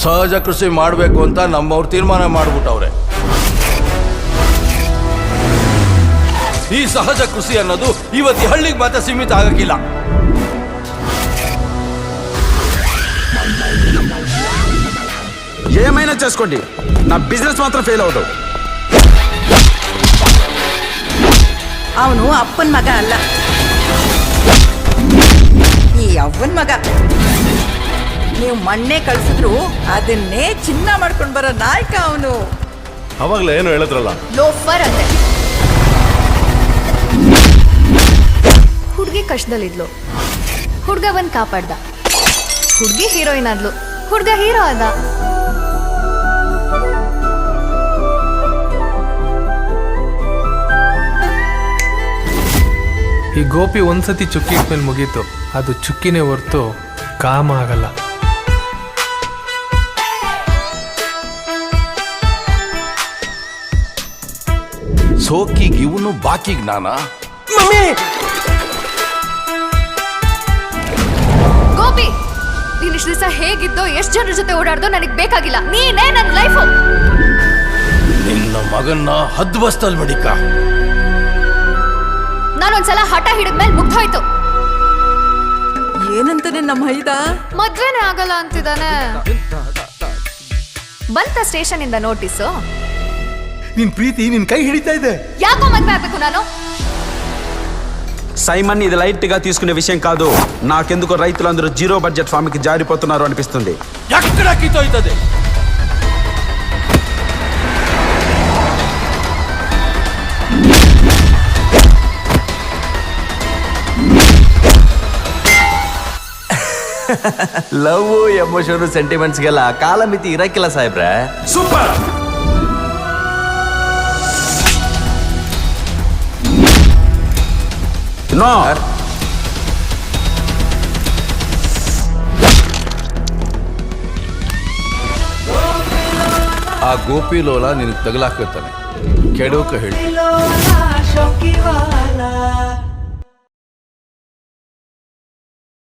ಸಹಜ ಕೃಷಿ ಮಾಡಬೇಕು ಅಂತ ನಮ್ಮವ್ರು ತೀರ್ಮಾನ ಮಾಡ್ಬಿಟ್ಟವ್ರೆ. ಈ ಸಹಜ ಕೃಷಿ ಅನ್ನೋದು ಇವತ್ತು ಹಳ್ಳಿಗೆ ಮಾತ್ರ ಸೀಮಿತ ಆಗಕ್ಕಿಲ್ಲ. ఏమైనా చేసుకోండి, నా బిజినెస్ మాత్రం ఫెయిల్ అవదు. ಅವನು ಅಪ್ಪನ ಮಗ ಅಲ್ಲ, ಈ ಅವ್ವನ ಮಗ. ನೀವು ಮಣ್ಣೆ ಕಳ್ಸಿದ್ರು ಅದನ್ನೇ ಚಿನ್ನ ಮಾಡ್ಕೊಂಡು ಬರೋ ನಾಯಕ ಅವನು. ಅವಾಗಲೇ ಏನು ಹೇಳಿದ್ರಲ್ಲ, ಲೋಫರ್ ಅಂತೆ. ಹುಡುಗಿ ಕಷ್ಟದಲ್ಲಿದ್ಲು, ಹುಡುಗ ಬಂದು ಕಾಪಾಡ್ದ. ಹುಡುಗಿ ಹೀರೋಯಿನ್ ಆದ್ಲು, ಹುಡುಗ ಹೀರೋ ಆದ. ಈ ಗೋಪಿ ಒಂದ್ಸತಿ ಚುಕ್ಕಿ ಇಟ್ಮೇಲೆ ಮುಗೀತು. ಅದು ಚುಕ್ಕಿನೇ ಹೊರ್ತು ಕಾಮ ಆಗಲ್ಲ. ಸೋಕಿಗೆ ಇವನು ಬಾಕಿ ಜ್ಞಾನ. ಗೋಪಿ, ನೀನ್ ಇಷ್ಟು ದಿವಸ ಹೇಗಿದ್ದೋ, ಎಷ್ಟು ಜನರ ಜೊತೆ ಓಡಾಡ್ದೋ ನನಗೆ ಬೇಕಾಗಿಲ್ಲ. ನೀನೇ ನನ್ನ ಲೈಫು. ನಿನ್ನ ಮಗನ್ನ ಹದ್ಬಸ್ತಲ್ ಮಡಿಕ. ನಾನೊಂದ್ಸಲ ಹಠ ಹಿಡಿದ್ಮೇಲೆ ಮುಗ್ದೋಯ್ತು. ಏನಂತಾನೆ ನಮ್ಮ ಹೈದ? ಮದ್ವೆನೇ ಆಗಲ್ಲ ಅಂತಿದ್ದಾನೆ. ಬಂತ ಸ್ಟೇಷನ್ ಇಂದ ನೋಟಿಸು. ನಿನ್ ಪ್ರೀತಿ ನಿನ್ ಕೈ ಹಿಡಿತಾ ಇದೆ. ಯಾಕೋ ಮದ್ವೆ ಆಗ್ಬೇಕು ನಾನು? సైమన్ ఇది లైట్ గా తీసుకునే విషయం కాదు. నాకెందుకో రైతులందరూ జీరో బడ్జెట్ ఫామ్ కి జారిపోతున్నారు అనిపిస్తుంది. ఎక్కడ కితోయితది? ಲವ್ ಎಮೋಷನ್ ಸೆಂಟಿಮೆಂಟ್ಸ್ಗೆಲ್ಲ ಕಾಲಮಿತಿ ಇರಕ್ಕಿಲ್ಲ ಸಾಹೇಬ್ರೆ. ಸೂಪರ್. ನೋ, ಆ ಗೋಪಿ ಲೋಲ ನಿನಗೆ ತಗಲಾಕಿರ್ತಾನೆ. ಕೆಡೋಕ ಹೇಳಿ.